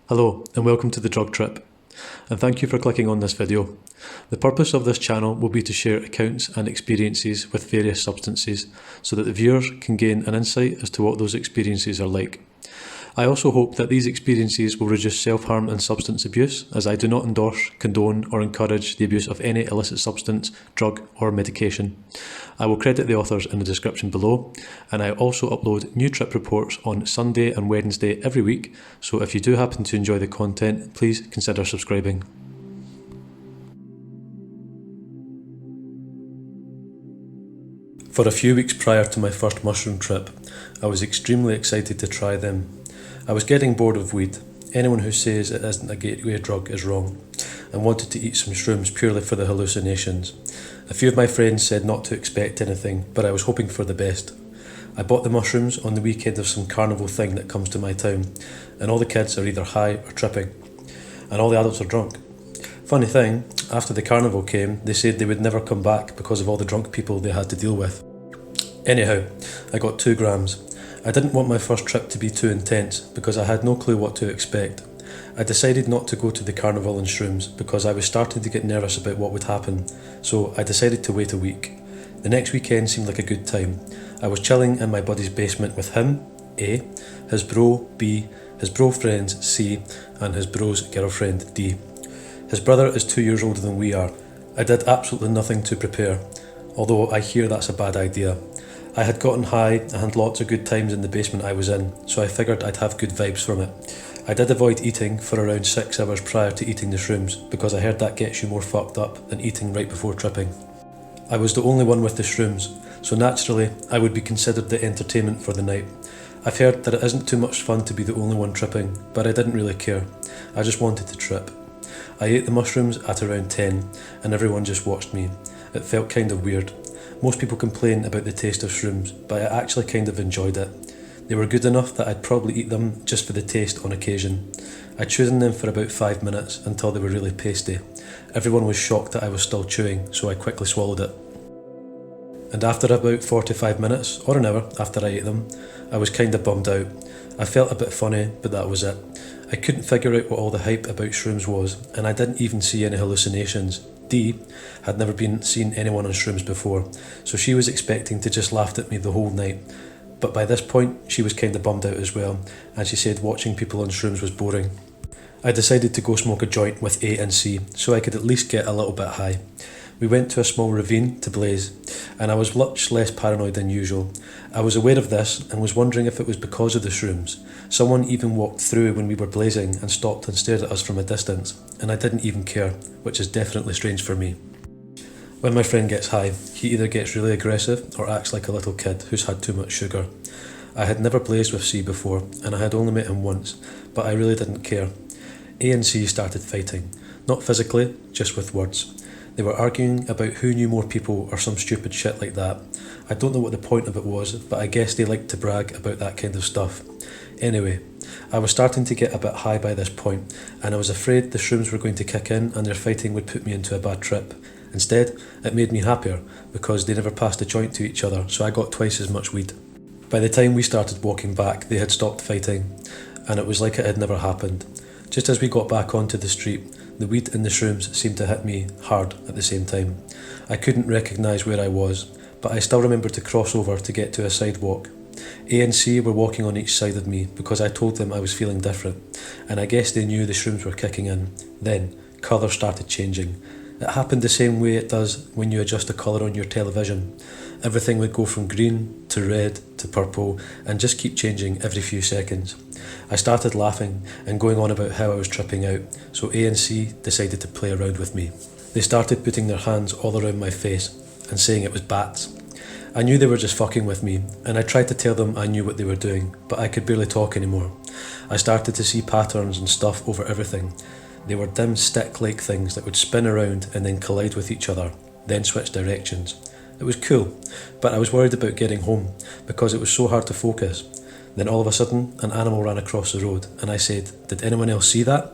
Hello and welcome to The Drug Trip, and thank you for clicking on this video. The purpose of this channel will be to share accounts and experiences with various substances so that the viewers can gain an insight as to what those experiences are like. I also hope that these experiences will reduce self-harm and substance abuse, as I do not endorse, condone or encourage the abuse of any illicit substance, drug or medication. I will credit the authors in the description below, and I also upload new trip reports on Sunday and Wednesday every week, so if you do happen to enjoy the content, please consider subscribing. For a few weeks prior to my first mushroom trip, I was extremely excited to try them. I was getting bored of weed. Anyone who says it isn't a gateway drug is wrong, and wanted to eat some shrooms purely for the hallucinations. A few of my friends said not to expect anything, but I was hoping for the best. I bought the mushrooms on the weekend of some carnival thing that comes to my town, and all the kids are either high or tripping, and all the adults are drunk. Funny thing, after the carnival came, they said they would never come back because of all the drunk people they had to deal with. Anyhow, I got 2 grams. I didn't want my first trip to be too intense because I had no clue what to expect. I decided not to go to the carnival and shrooms because I was starting to get nervous about what would happen, so I decided to wait a week. The next weekend seemed like a good time. I was chilling in my buddy's basement with him, A, his bro, B, his bro friends, C, and his bro's girlfriend, D. His brother is 2 years older than we are. I did absolutely nothing to prepare, although I hear that's a bad idea. I had gotten high and had lots of good times in the basement I was in, so I figured I'd have good vibes from it. I did avoid eating for around 6 hours prior to eating the shrooms, because I heard that gets you more fucked up than eating right before tripping. I was the only one with the shrooms, so naturally I would be considered the entertainment for the night. I've heard that it isn't too much fun to be the only one tripping, but I didn't really care. I just wanted to trip. I ate the mushrooms at around 10, and everyone just watched me. It felt kind of weird. Most people complain about the taste of shrooms, but I actually kind of enjoyed it. They were good enough that I'd probably eat them just for the taste on occasion. I chewed on them for about 5 minutes until they were really pasty. Everyone was shocked that I was still chewing, so I quickly swallowed it. And after about 45 minutes, or an hour after I ate them, I was kinda bummed out. I felt a bit funny, but that was it. I couldn't figure out what all the hype about shrooms was, and I didn't even see any hallucinations. D had never seen anyone on shrooms before, so she was expecting to just laugh at me the whole night. But by this point, she was kinda bummed out as well, and she said watching people on shrooms was boring. I decided to go smoke a joint with A and C, so I could at least get a little bit high. We went to a small ravine to blaze, and I was much less paranoid than usual. I was aware of this and was wondering if it was because of the shrooms. Someone even walked through when we were blazing and stopped and stared at us from a distance, and I didn't even care, which is definitely strange for me. When my friend gets high, he either gets really aggressive or acts like a little kid who's had too much sugar. I had never blazed with C before, and I had only met him once, but I really didn't care. A and C started fighting, not physically, just with words. They were arguing about who knew more people or some stupid shit like that. I don't know what the point of it was, but I guess they liked to brag about that kind of stuff. Anyway, I was starting to get a bit high by this point, and I was afraid the shrooms were going to kick in and their fighting would put me into a bad trip. Instead, it made me happier, because they never passed a joint to each other, so I got twice as much weed. By the time we started walking back, they had stopped fighting, and it was like it had never happened. Just as we got back onto the street, the weed and the shrooms seemed to hit me hard at the same time. I couldn't recognise where I was, but I still remembered to cross over to get to a sidewalk. A and C were walking on each side of me because I told them I was feeling different, and I guess they knew the shrooms were kicking in. Then, colour started changing. It happened the same way it does when you adjust the colour on your television. Everything would go from green to red to purple and just keep changing every few seconds. I started laughing and going on about how I was tripping out, so A and C decided to play around with me. They started putting their hands all around my face and saying it was bats. I knew they were just fucking with me, and I tried to tell them I knew what they were doing, but I could barely talk anymore. I started to see patterns and stuff over everything. They were dim stick-like things that would spin around and then collide with each other, then switch directions. It was cool, but I was worried about getting home because it was so hard to focus. Then all of a sudden, an animal ran across the road, and I said, "Did anyone else see that?"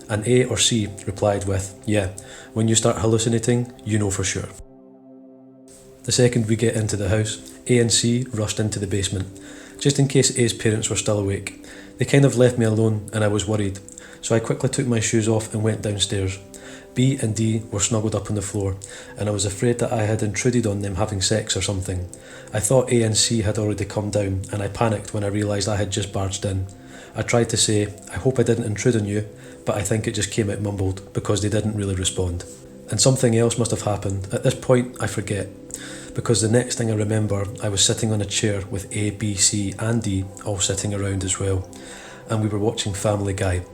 And A or C replied with, "Yeah, when you start hallucinating, you know for sure." The second we get into the house, A and C rushed into the basement, just in case A's parents were still awake. They kind of left me alone, and I was worried. so I quickly took my shoes off and went downstairs. B and D were snuggled up on the floor, and I was afraid that I had intruded on them having sex or something. I thought A and C had already come down, and I panicked when I realised I had just barged in. I tried to say, I hope I didn't intrude on you, but I think it just came out mumbled because they didn't really respond. And something else must have happened. At this point, I forget, because the next thing I remember, I was sitting on a chair with A, B, C and D all sitting around as well, and we were watching Family Guy.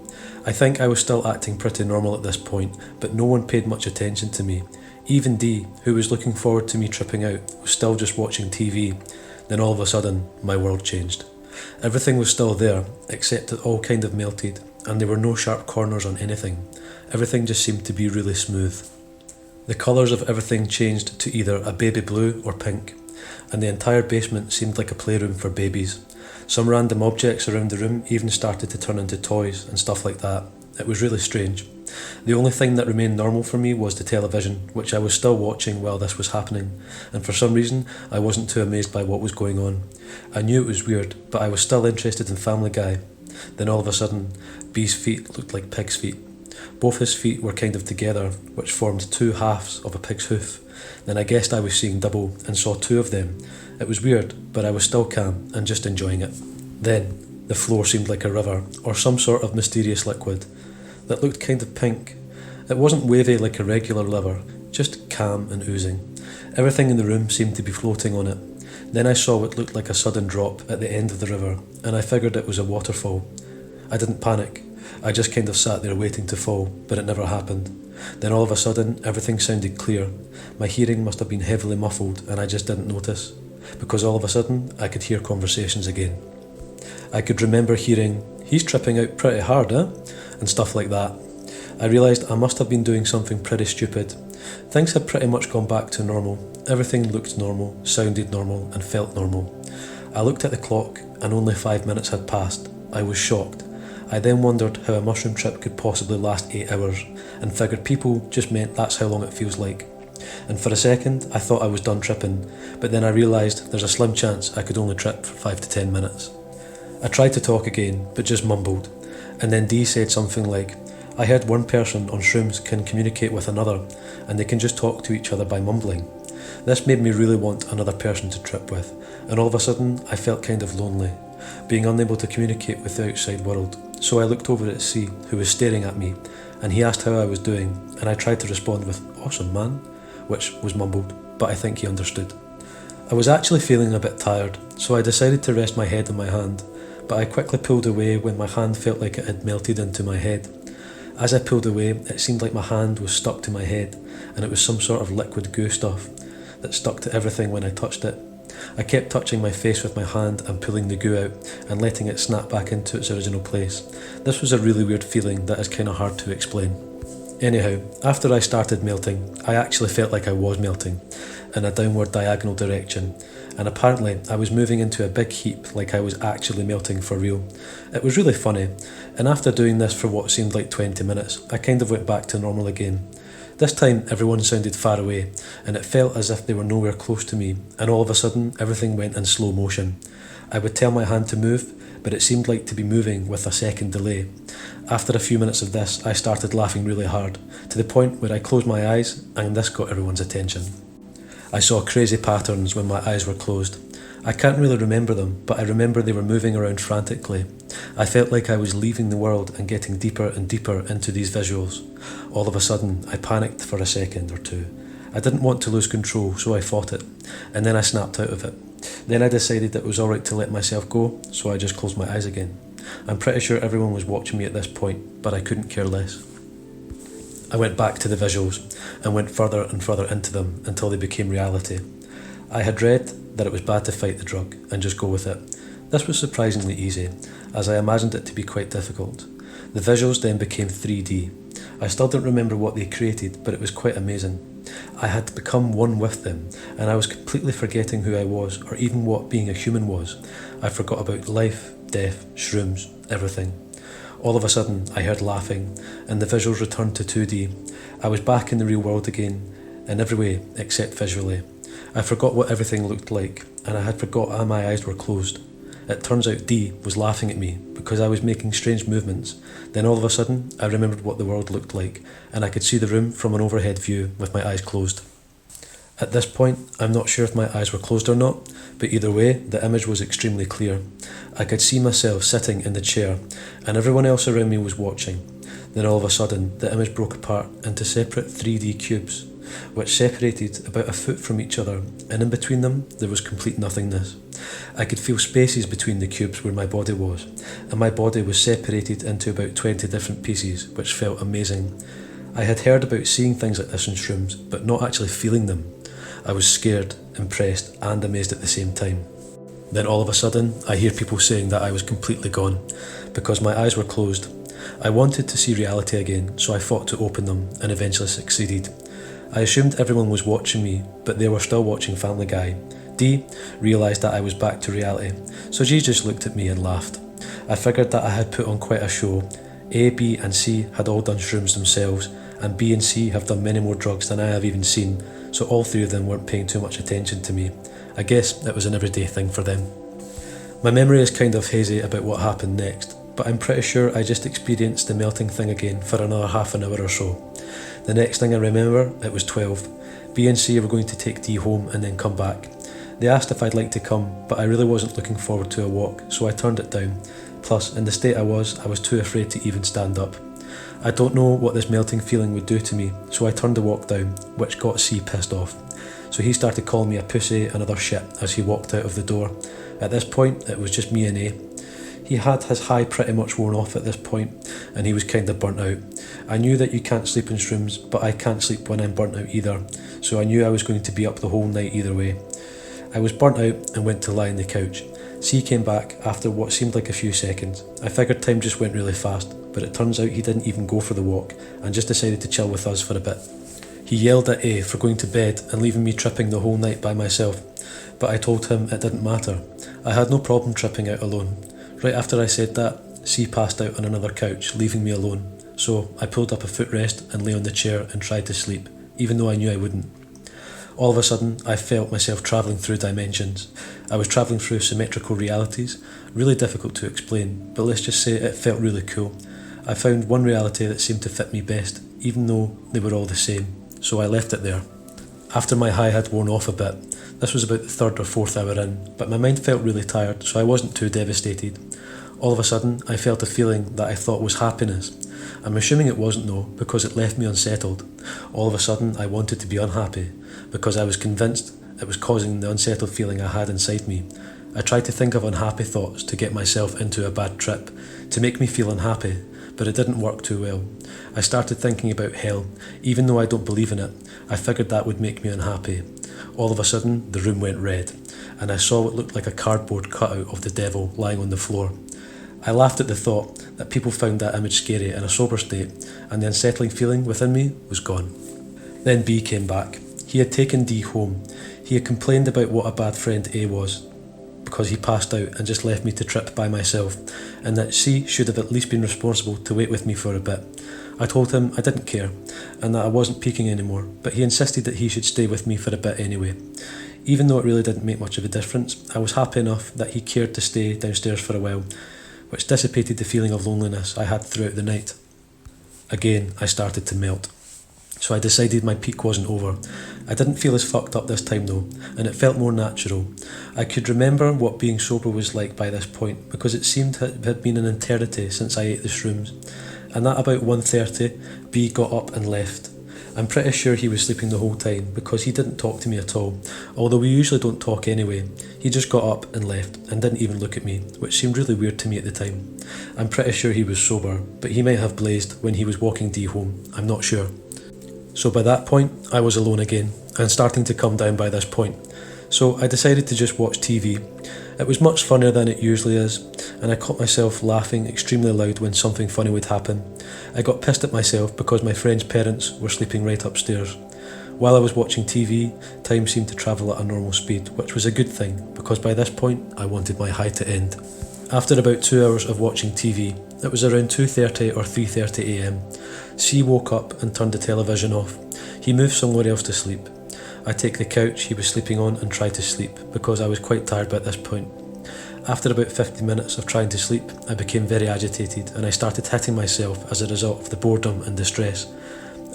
I think I was still acting pretty normal at this point, but no one paid much attention to me. Even D, who was looking forward to me tripping out, was still just watching TV. Then all of a sudden, my world changed. Everything was still there, except it all kind of melted, and there were no sharp corners on anything. Everything just seemed to be really smooth. The colours of everything changed to either a baby blue or pink, and the entire basement seemed like a playroom for babies. Some random objects around the room even started to turn into toys and stuff like that. It was really strange. The only thing that remained normal for me was the television, which I was still watching while this was happening, and for some reason I wasn't too amazed by what was going on. I knew it was weird, but I was still interested in Family Guy. Then all of a sudden, B's feet looked like pig's feet. Both his feet were kind of together, which formed two halves of a pig's hoof. Then I guessed I was seeing double and saw two of them. It was weird, but I was still calm and just enjoying it. Then, the floor seemed like a river, or some sort of mysterious liquid, that looked kind of pink. It wasn't wavy like a regular river, just calm and oozing. Everything in the room seemed to be floating on it. Then I saw what looked like a sudden drop at the end of the river, and I figured it was a waterfall. I didn't panic. I just kind of sat there waiting to fall, but it never happened. Then all of a sudden, everything sounded clear. My hearing must have been heavily muffled, and I just didn't notice, because all of a sudden, I could hear conversations again. I could remember hearing, "He's tripping out pretty hard, eh?" and stuff like that. I realised I must have been doing something pretty stupid. Things had pretty much gone back to normal. Everything looked normal, sounded normal, and felt normal. I looked at the clock, and only 5 minutes had passed. I was shocked. I then wondered how a mushroom trip could possibly last 8 hours, and figured people just meant that's how long it feels like. And for a second, I thought I was done tripping, but then I realised there's a slim chance I could only trip for 5 to 10 minutes. I tried to talk again, but just mumbled, and then Dee said something like, "I heard one person on shrooms can communicate with another, and they can just talk to each other by mumbling." This made me really want another person to trip with, and all of a sudden I felt kind of lonely, being unable to communicate with the outside world. So I looked over at C, who was staring at me, and he asked how I was doing, and I tried to respond with, "Awesome, man," which was mumbled, but I think he understood. I was actually feeling a bit tired, so I decided to rest my head on my hand, but I quickly pulled away when my hand felt like it had melted into my head. As I pulled away, it seemed like my hand was stuck to my head, and it was some sort of liquid goo stuff that stuck to everything when I touched it. I kept touching my face with my hand and pulling the goo out and letting it snap back into its original place. This was a really weird feeling that is kind of hard to explain. Anyhow, after I started melting, I actually felt like I was melting in a downward diagonal direction, and apparently I was moving into a big heap like I was actually melting for real. It was really funny, and after doing this for what seemed like 20 minutes, I kind of went back to normal again. This time everyone sounded far away, and it felt as if they were nowhere close to me, and all of a sudden everything went in slow motion. I would tell my hand to move, but it seemed like to be moving with a second delay. After a few minutes of this, I started laughing really hard, to the point where I closed my eyes, and this got everyone's attention. I saw crazy patterns when my eyes were closed. I can't really remember them, but I remember they were moving around frantically. I felt like I was leaving the world and getting deeper and deeper into these visuals. All of a sudden, I panicked for a second or two. I didn't want to lose control, so I fought it, and then I snapped out of it. Then I decided it was alright to let myself go, so I just closed my eyes again. I'm pretty sure everyone was watching me at this point, but I couldn't care less. I went back to the visuals, and went further and further into them until they became reality. I had read that it was bad to fight the drug and just go with it. This was surprisingly easy, as I imagined it to be quite difficult. The visuals then became 3D. I still don't remember what they created, but it was quite amazing. I had become one with them, and I was completely forgetting who I was, or even what being a human was. I forgot about life, death, shrooms, everything. All of a sudden, I heard laughing, and the visuals returned to 2D. I was back in the real world again, in every way except visually. I forgot what everything looked like, and I had forgot how my eyes were closed. It turns out D was laughing at me because I was making strange movements. Then all of a sudden, I remembered what the world looked like, and I could see the room from an overhead view with my eyes closed. At this point, I'm not sure if my eyes were closed or not, but either way, the image was extremely clear. I could see myself sitting in the chair, and everyone else around me was watching. Then all of a sudden, the image broke apart into separate 3D cubes, which separated about a foot from each other, and in between them, there was complete nothingness. I could feel spaces between the cubes where my body was, and my body was separated into about 20 different pieces, which felt amazing. I had heard about seeing things like this in shrooms, but not actually feeling them. I was scared, impressed, and amazed at the same time. Then all of a sudden, I hear people saying that I was completely gone, because my eyes were closed. I wanted to see reality again, so I fought to open them, and eventually succeeded. I assumed everyone was watching me, but they were still watching Family Guy. D realised that I was back to reality, so G just looked at me and laughed. I figured that I had put on quite a show. A, B and C had all done shrooms themselves, and B and C have done many more drugs than I have even seen, so all three of them weren't paying too much attention to me. I guess it was an everyday thing for them. My memory is kind of hazy about what happened next, but I'm pretty sure I just experienced the melting thing again for another half an hour or so. The next thing I remember, it was 12. B and C were going to take D home and then come back. They asked if I'd like to come, but I really wasn't looking forward to a walk, so I turned it down. Plus, in the state I was too afraid to even stand up. I don't know what this melting feeling would do to me, so I turned the walk down, which got C pissed off. So he started calling me a pussy and other shit as he walked out of the door. At this point, it was just me and A. He had his high pretty much worn off at this point, and he was kind of burnt out. I knew that you can't sleep in shrooms, but I can't sleep when I'm burnt out either, so I knew I was going to be up the whole night either way. I was burnt out and went to lie on the couch. C came back after what seemed like a few seconds. I figured time just went really fast, but it turns out he didn't even go for the walk and just decided to chill with us for a bit. He yelled at A for going to bed and leaving me tripping the whole night by myself, but I told him it didn't matter. I had no problem tripping out alone. Right after I said that, C passed out on another couch, leaving me alone, so I pulled up a footrest and lay on the chair and tried to sleep, even though I knew I wouldn't. All of a sudden, I felt myself travelling through dimensions. I was travelling through symmetrical realities, really difficult to explain, but let's just say it felt really cool. I found one reality that seemed to fit me best, even though they were all the same, so I left it there. After my high had worn off a bit, this was about the third or fourth hour in, but my mind felt really tired, so I wasn't too devastated. All of a sudden, I felt a feeling that I thought was happiness. I'm assuming it wasn't though, because it left me unsettled. All of a sudden, I wanted to be unhappy, because I was convinced it was causing the unsettled feeling I had inside me. I tried to think of unhappy thoughts to get myself into a bad trip, to make me feel unhappy, but it didn't work too well. I started thinking about hell. Even though I don't believe in it, I figured that would make me unhappy. All of a sudden, the room went red, and I saw what looked like a cardboard cutout of the devil lying on the floor. I laughed at the thought that people found that image scary in a sober state, and the unsettling feeling within me was gone. Then B came back. He had taken D home. He had complained about what a bad friend A was, because he passed out and just left me to trip by myself, and that C should have at least been responsible to wait with me for a bit. I told him I didn't care, and that I wasn't peaking anymore, but he insisted that he should stay with me for a bit anyway. Even though it really didn't make much of a difference, I was happy enough that he cared to stay downstairs for a while, which dissipated the feeling of loneliness I had throughout the night. Again, I started to melt. So I decided my peak wasn't over. I didn't feel as fucked up this time though, and it felt more natural. I could remember what being sober was like by this point, because it seemed it had been an eternity since I ate the shrooms. And at about 1:30, B got up and left. I'm pretty sure he was sleeping the whole time, because he didn't talk to me at all, although we usually don't talk anyway. He just got up and left, and didn't even look at me, which seemed really weird to me at the time. I'm pretty sure he was sober, but he might have blazed when he was walking D home, I'm not sure. So by that point, I was alone again, and starting to come down by this point. So I decided to just watch TV. It was much funnier than it usually is, and I caught myself laughing extremely loud when something funny would happen. I got pissed at myself because my friend's parents were sleeping right upstairs. While I was watching TV, time seemed to travel at a normal speed, which was a good thing, because by this point, I wanted my high to end. After about 2 hours of watching TV, it was around 2:30 or 3:30 AM. C woke up and turned the television off. He moved somewhere else to sleep. I take the couch he was sleeping on and try to sleep, because I was quite tired by this point. After about 50 minutes of trying to sleep, I became very agitated and I started hitting myself as a result of the boredom and distress.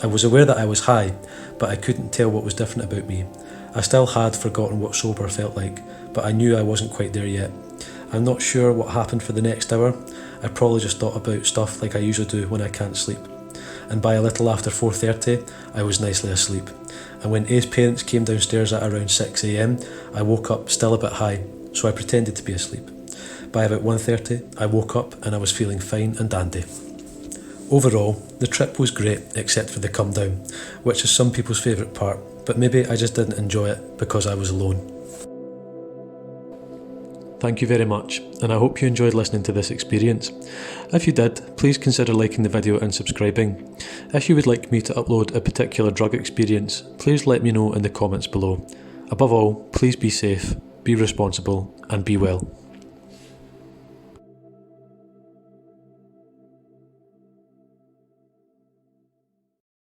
I was aware that I was high, but I couldn't tell what was different about me. I still had forgotten what sober felt like, but I knew I wasn't quite there yet. I'm not sure what happened for the next hour. I probably just thought about stuff like I usually do when I can't sleep. And by a little after 4:30, I was nicely asleep. And when A's parents came downstairs at around 6 AM, I woke up still a bit high, so I pretended to be asleep. By about 1:30, I woke up and I was feeling fine and dandy. Overall, the trip was great except for the come down, which is some people's favourite part, but maybe I just didn't enjoy it because I was alone. Thank you very much, and I hope you enjoyed listening to this experience. If you did, please consider liking the video and subscribing. If you would like me to upload a particular drug experience, please let me know in the comments below. Above all, please be safe, be responsible, and be well.